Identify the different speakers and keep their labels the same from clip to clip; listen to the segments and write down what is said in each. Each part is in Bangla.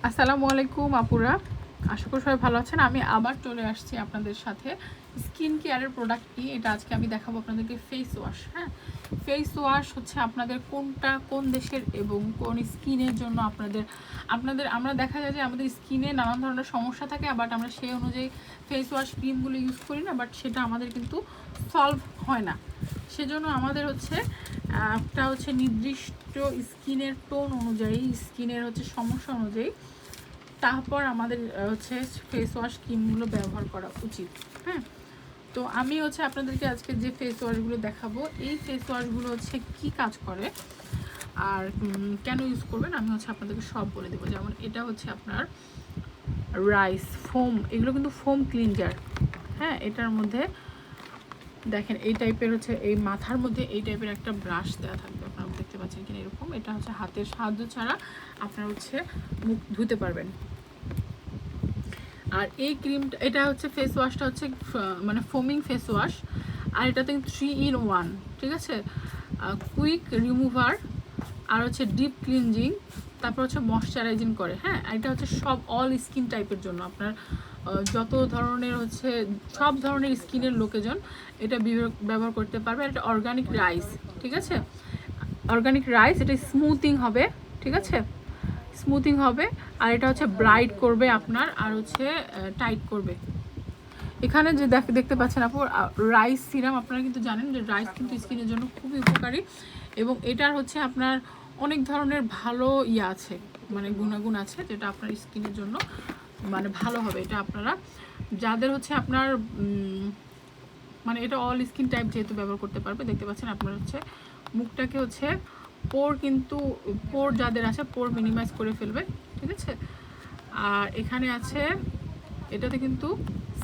Speaker 1: আসসালামু আলাইকুম আপুরা, আশা করি সবাই ভালো আছেন। আমি আবার চলে আসছি আপনাদের সাথে স্কিন কেয়ারের প্রোডাক্ট নিয়ে। এটা আজকে আমি দেখাবো আপনাদেরকে ফেস ওয়াশ। হ্যাঁ, ফেস ওয়াশ হচ্ছে আপনাদের কোনটা কোন দেশের এবং কোন স্কিনের জন্য আপনাদের আপনাদের আমরা দেখা যায় যে আমাদের স্কিনে নানান ধরনের সমস্যা থাকে, বাট আমরা সেই অনুযায়ী ফেস ওয়াশ ক্রিমগুলো ইউজ করি না, বাট সেটা আমাদের কিন্তু সলভ হয় না। সেজন্য আমাদের হচ্ছে একটা হচ্ছে নির্দিষ্ট স্কিনের টোন অনুযায়ী, স্কিনের হচ্ছে সমস্যা অনুযায়ী তারপর আমাদের হচ্ছে ফেস ওয়াশ ক্রিমগুলো ব্যবহার করা উচিত। হ্যাঁ, তো আমি হচ্ছে আপনাদেরকে আজকে যে ফেস ওয়াশগুলো দেখাবো, এই ফেস ওয়াশগুলো হচ্ছে কি কাজ করে আর কেন ইউজ করবেন আমি হচ্ছে আপনাদেরকে সব বলে দেবো। যেমন এটা হচ্ছে আপনার রাইস ফোম, এগুলো কিন্তু ফোম ক্লিনজার। হ্যাঁ, এটার মধ্যে দেখেন এই টাইপের হচ্ছে এই মাথার মধ্যে এই টাইপের একটা ব্রাশ দেওয়া থাকবে, আপনারা দেখতে পাচ্ছেন কিনা এরকম। এটা হচ্ছে হাতের সাহায্য ছাড়া আপনারা হচ্ছে মুখ ধুতে পারবেন। আর এই ক্রিমটা, এটা হচ্ছে ফেস ওয়াশটা হচ্ছে মানে ফোমিং ফেস ওয়াশ, আর এটাতে 3 in 1, ঠিক আছে। কুইক রিমুভার, আর হচ্ছে ডিপ ক্লিনজিং, তারপর হচ্ছে ময়শ্চারাইজিং করে। হ্যাঁ, এটা হচ্ছে সব অল স্কিন টাইপের জন্য, আপনার যত ধরনের হচ্ছে সব ধরনের স্কিনের লোকেজন এটা ব্যবহার করতে পারবে। এটা অর্গানিক রাইস, ঠিক আছে, অর্গানিক রাইস। এটা স্মুথিং হবে, ঠিক আছে, স্মুথিং হবে। আর এটা হচ্ছে ব্রাইট করবে আপনার, আর হচ্ছে টাইট করবে। এখানে যে দেখতে পাচ্ছেন আপু রাইস সিরাম, আপনারা কিন্তু জানেন যে রাইস কিন্তু স্কিনের জন্য খুবই উপকারী, এবং এটার হচ্ছে আপনার অনেক ধরনের ভালো আছে, মানে গুণাগুণ আছে, যেটা আপনার স্কিনের জন্য মানে ভালো হবে। এটা আপনারা যাদের হচ্ছে আপনার মানে এটা অল স্কিন টাইপ যেহেতু ব্যবহার করতে পারবে। দেখতে পাচ্ছেন আপনার হচ্ছে মুখটাকে হচ্ছে পোর, কিন্তু পোর যাদের আছে পোর মিনিমাইজ করে ফেলবে, ঠিক আছে। আর এখানে আছে এটাতে কিন্তু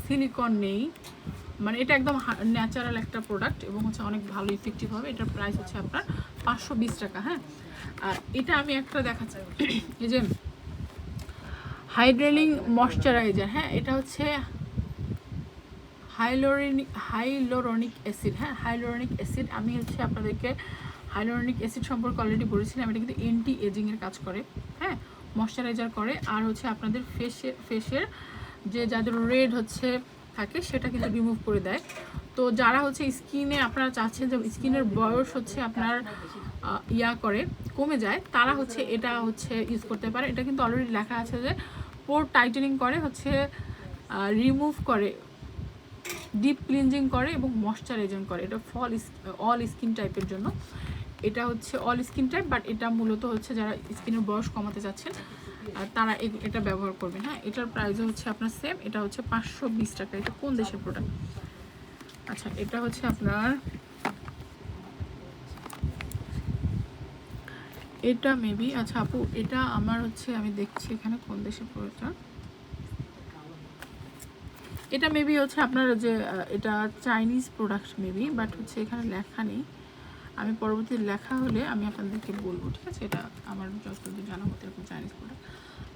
Speaker 1: সিলিকন নেই, মানে এটা একদম ন্যাচারাল একটা প্রোডাক্ট, এবং হচ্ছে অনেক ভালো ইফেক্টিভ হবে। এটার প্রাইস হচ্ছে আপনার 520 টাকা। হ্যাঁ, আর এটা আমি একটা দেখাচ্ছি, এই যে হাইড্রেলিং ময়শ্চারাইজার। হ্যাঁ, এটা হচ্ছে হাইলোরনিক অ্যাসিড। হ্যাঁ, হাইলোরনিক অ্যাসিড, আমি হচ্ছে আপনাদেরকে হাইলোরনিক অ্যাসিড সম্পর্কে অলরেডি বলেছিলাম। এটা কিন্তু অ্যান্টি এজিংয়ের কাজ করে। হ্যাঁ, ময়শ্চারাইজার করে, আর হচ্ছে আপনাদের ফেসের যে যাদের রেড হচ্ছে থাকে সেটা কিন্তু রিমুভ করে দেয়। তো যারা হচ্ছে স্কিনে আপনারা চাচ্ছেন যে স্কিনের বয়স হচ্ছে আপনার করে কমে যায়, তারা হচ্ছে এটা হচ্ছে ইউজ করতে পারে। এটা কিন্তু অলরেডি লেখা আছে যে পোর টাইটেনিং করে, হচ্ছে রিমুভ করে, ডিপ ক্লিনজিং করে এবং ময়শ্চারাইজিং করে। এটা অল স্কিন টাইপের জন্য। এটা হচ্ছে অল স্কিন টাইপ, বাট এটা মূলত হচ্ছে যারা স্কিনের বয়স কমাতে যাচ্ছেন তারা এটা ব্যবহার করবেন। হ্যাঁ, এটার প্রাইসও হচ্ছে আপনার সেম, এটা হচ্ছে 520 টাকা। এটা কোন দেশের প্রোডাক্ট? আচ্ছা, এটা হচ্ছে আপনার, এটা মেবি, আচ্ছা আপু এটা আমার হচ্ছে আমি দেখছি এখানে কোন দেশের প্রোডাক্ট। এটা মেবি হচ্ছে আপনার যে এটা চাইনিজ প্রোডাক্ট মেবি, বাট হচ্ছে এখানে লেখা নেই। আমি পরবর্তী লেখা হলে আমি আপনাদেরকে বলবো, ঠিক আছে। এটা আমার যতদূর জানা মতো এরকম চাইনিজ প্রোডাক্ট।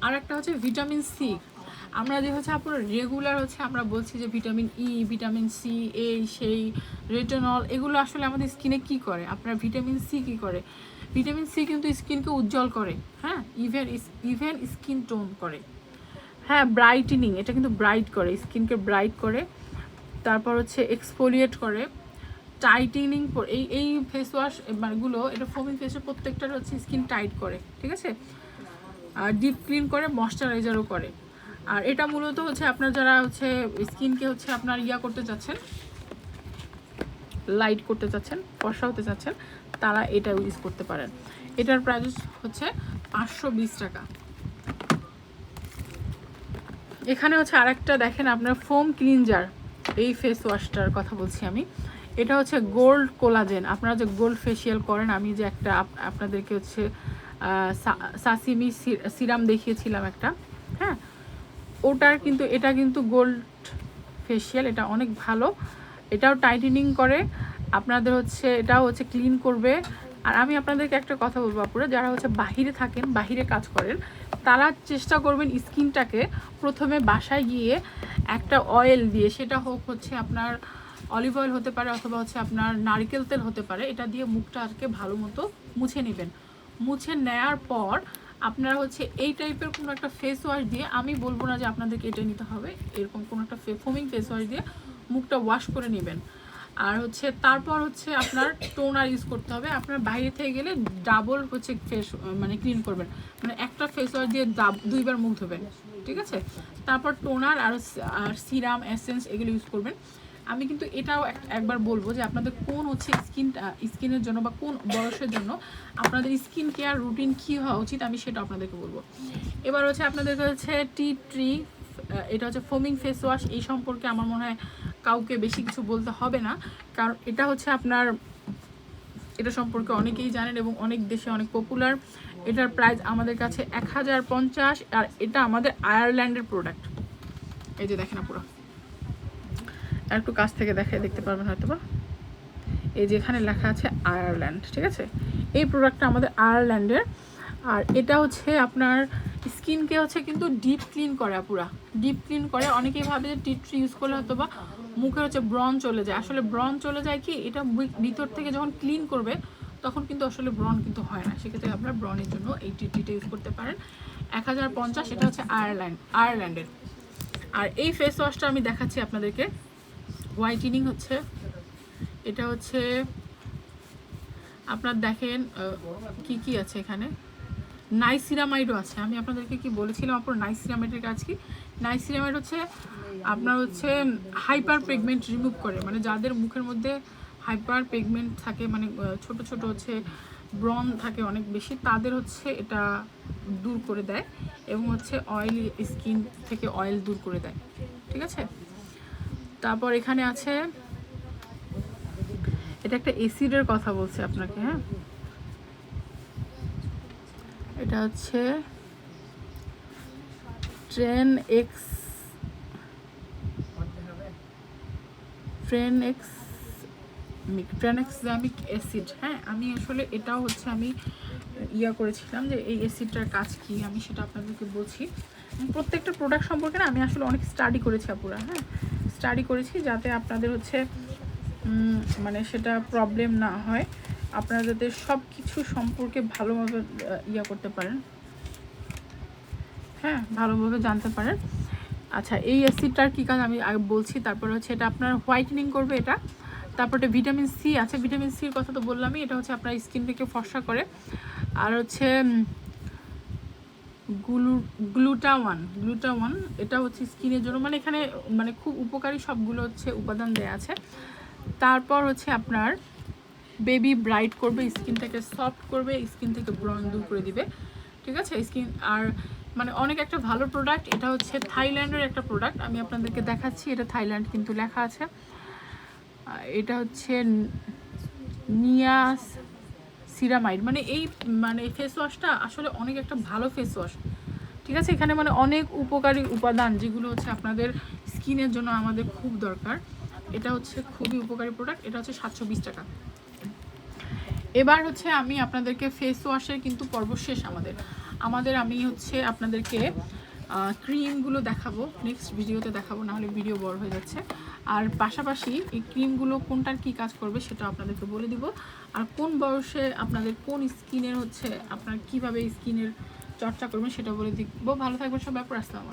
Speaker 1: আর একটা হচ্ছে ভিটামিন সি। আমরা যে হচ্ছে আপনার রেগুলার হচ্ছে আমরা বলছি যে ভিটামিন ই, ভিটামিন সি, এই সেই রেটিনল, এগুলো আসলে আমাদের স্কিনে কি করে? আপনার ভিটামিন সি কি করে? ভিটামিন সি কিন্তু স্কিনকে উজ্জ্বল করে। হ্যাঁ, ইভেন স্কিন টোন করে। হ্যাঁ, ব্রাইটেনিং, এটা কিন্তু ব্রাইট করে, স্কিনকে ব্রাইট করে। তারপর হচ্ছে এক্সফোলিয়েট করে, টাইটেনিং, এই ফেস ওয়াশ গুলো, এটা ফোমিং ফেসের প্রত্যেকটার হচ্ছে স্কিন টাইট করে, ঠিক আছে। আর ডিপ ক্লিন করে, ময়শ্চারাইজারও করে। আর এটা মূলত হচ্ছে আপনার যারা হচ্ছে স্কিনকে হচ্ছে আপনার করতে চাচ্ছেন, লাইট করতে চাচ্ছেন, ফর্সা হতে চাচ্ছেন, তারা এটা ইউজ করতে পারেন। এটার প্রাইস হচ্ছে 520 টাকা। এখানে হচ্ছে আরেকটা দেখেন আপনার ফোম ক্লিনজার, এই ফেস ওয়াশটার কথা বলছি আমি। এটা হচ্ছে গোল্ড কোলাজেন। আপনারা যে গোল্ড ফেসিয়াল করেন, আমি যে একটা আপনাদেরকে হচ্ছে সাসিমি সিরাম দেখিয়েছিলাম একটা, হ্যাঁ, ওটার কিন্তু এটা কিন্তু গোল্ড ফেসিয়াল, এটা অনেক ভালো। এটাও টাইটেনিং করে আপনাদের হচ্ছে, এটাও হচ্ছে ক্লিন করবে। আর আমি আপনাদেরকে একটা কথা বলবো আপুরা, যারা হচ্ছে বাহিরে থাকেন, বাহিরে কাজ করেন, তারা চেষ্টা করবেন স্কিনটাকে প্রথমে বাসায় গিয়ে একটা অয়েল দিয়ে, সেটা হোক হচ্ছে আপনার অলিভ অয়েল হতে পারে, অথবা হচ্ছে আপনার নারকেল তেল হতে পারে, এটা দিয়ে মুখটাকে ভালো মতো মুছে নেবেন। মুছে নেওয়ার পর আপনারা হচ্ছে এই টাইপের কোনো একটা ফেস ওয়াশ দিয়ে, আমি বলবো না যে আপনাদেরকে এটা নিতে হবে, এরকম কোনো একটা ফোমিং ফেস ওয়াশ দিয়ে মুখটা ওয়াশ করে নেবেন। আর হচ্ছে তারপর হচ্ছে আপনার টোনার ইউজ করতে হবে। আপনার বাইরে থেকে গেলে ডাবল হচ্ছে ফেস মানে ক্লিন করবেন, মানে একটা ফেস ওয়াশ দিয়ে 2বার মুখ ধোবেন, ঠিক আছে? তারপর টোনার আর সিরাম এসেন্স এগুলো ইউজ করবেন। আমি কিন্তু এটাও একবার বলবো যে আপনাদের কোন হচ্ছে স্কিনের জন্য বা কোন বয়সের জন্য আপনাদের স্কিন কেয়ার রুটিন কী হওয়া উচিত, আমি সেটা আপনাদেরকে বলবো। এবার হচ্ছে আপনাদের হচ্ছে টি ট্রি, এটা হচ্ছে ফোমিং ফেস ওয়াশ। এই সম্পর্কে আমার মনে হয় কাউকে বেশি কিছু বলতে হবে না, কারণ এটা হচ্ছে আপনার, এটা সম্পর্কে অনেকেই জানেন এবং অনেক দেশে অনেক পপুলার। এটার প্রাইস আমাদের কাছে 1050, আর এটা আমাদের আয়ারল্যান্ডের প্রোডাক্ট। এই যে দেখেন পুরো, আর একটু কাছ থেকে দেখতে পারবেন হয়তো বা, এই যে এখানে লেখা আছে আয়ারল্যান্ড, ঠিক আছে? এই প্রোডাক্টটা আমাদের আয়ারল্যান্ডের। আর এটা হচ্ছে আপনার স্কিনকে হচ্ছে কিন্তু ডিপ ক্লিন করে, পুরা ডিপ ক্লিন করে। অনেকেই ভাবে যে টি ট্রি ইউজ করলে হয়তো বা মুখে হচ্ছে ব্রণ চলে যায়। আসলে ব্রণ চলে যায় কি, এটা ভিতর থেকে যখন ক্লিন করবে তখন কিন্তু আসলে ব্রণ কিন্তু হয় না। সেক্ষেত্রে আপনার ব্রণের জন্য এই টি ট্রিটা ইউজ করতে পারেন। 1050, এটা হচ্ছে আয়ারল্যান্ডের। আর এই ফেস ওয়াশটা আমি দেখাচ্ছি আপনাদেরকে, হোয়াইটেনিং হচ্ছে, এটা হচ্ছে আপনার দেখেন কি কি আছে এখানে। নাইসিরামাইডও আছে। আমি আপনাদেরকে কি বলেছিলাম আপনার নাইসিরামাইডের কাজ কি? নাইসিরামাইড হচ্ছে আপনার হচ্ছে হাইপার পিগমেন্ট রিমুভ করে, মানে যাদের মুখের মধ্যে হাইপার পিগমেন্ট থাকে, মানে ছোট ছোট হচ্ছে ব্রণ থাকে অনেক বেশি, তাদের হচ্ছে এটা দূর করে দেয় এবং হচ্ছে অয়েল স্কিন থেকে অয়েল দূর করে দেয়, ঠিক আছে? তারপর এখানে আছে, এটা একটা অ্যাসিডের কথা বলছে আপনাকে, হ্যাঁ, এটা হচ্ছে ট্রেনএক্সামিক অ্যাসিড। হ্যাঁ, আমি আসলে এটাও হচ্ছে আমি করেছিলাম যে এই অ্যাসিডটার কাজ কি, আমি সেটা আপনাদেরকে বলছি। প্রত্যেকটা প্রোডাক্ট সম্পর্কে না আমি আসলে অনেক স্টাডি করেছি আপুরা, হ্যাঁ, স্টাডি করেছি যাতে আপনাদের হচ্ছে মানে সেটা প্রবলেম না হয়, আপনারা যাতে সব কিছু সম্পর্কে ভালোভাবে করতে পারেন, হ্যাঁ, ভালোভাবে জানতে পারেন। আচ্ছা, এই অ্যাসিডটার কী কাজ আমি আগে বলছি। তারপরে হচ্ছে এটা আপনার হোয়াইটেনিং করবে এটা। তারপরে ভিটামিন সি আছে, ভিটামিন সির কথা তো বললামই, এটা হচ্ছে আপনার স্কিনটাকে ফর্সা করে। আর হচ্ছে গ্লুটাওয়ান, এটা হচ্ছে স্কিনের জন্য, মানে এখানে মানে খুব উপকারী সবগুলো হচ্ছে উপাদান দেয়া আছে। তারপর হচ্ছে আপনার বেবি ব্রাইট করবে, স্কিনটাকে সফট করবে, স্কিন থেকে ব্রণ দূর করে দিবে, ঠিক আছে? স্কিন আর মানে অনেক একটা ভালো প্রোডাক্ট। এটা হচ্ছে থাইল্যান্ডের একটা প্রোডাক্ট, আমি আপনাদেরকে দেখাচ্ছি। এটা থাইল্যান্ড কিন্তু লেখা আছে। এটা হচ্ছে নিয়াসিরামাইড, মানে এই ফেস ওয়াশটা আসলে অনেক একটা ভালো ফেস ওয়াশ, ঠিক আছে? এখানে মানে অনেক উপকারী উপাদান যেগুলো হচ্ছে আপনাদের স্কিনের জন্য আমাদের খুব দরকার। এটা হচ্ছে খুবই উপকারী প্রোডাক্ট। এটা হচ্ছে 720 টাকা। এবার হচ্ছে আমি আপনাদেরকে ফেস ওয়াশের কিন্তু পর্ব শেষ আমাদের আমি হচ্ছে আপনাদেরকে ক্রিমগুলো দেখাবো, নেক্সট ভিডিওতে দেখাবো, নাহলে ভিডিও বড় হয়ে যাচ্ছে। আর পাশাপাশি এই ক্রিমগুলো কোনটার কি কাজ করবে সেটা আপনাদেরকে বলে দিব। আর কোন বয়সে আপনাদের কোন স্কিনের হচ্ছে আপনার কিভাবে স্কিনের চর্চা করবেন সেটা বলে দিব। ভালো থাকবেন সবাই, আসসালামু আলাইকুম।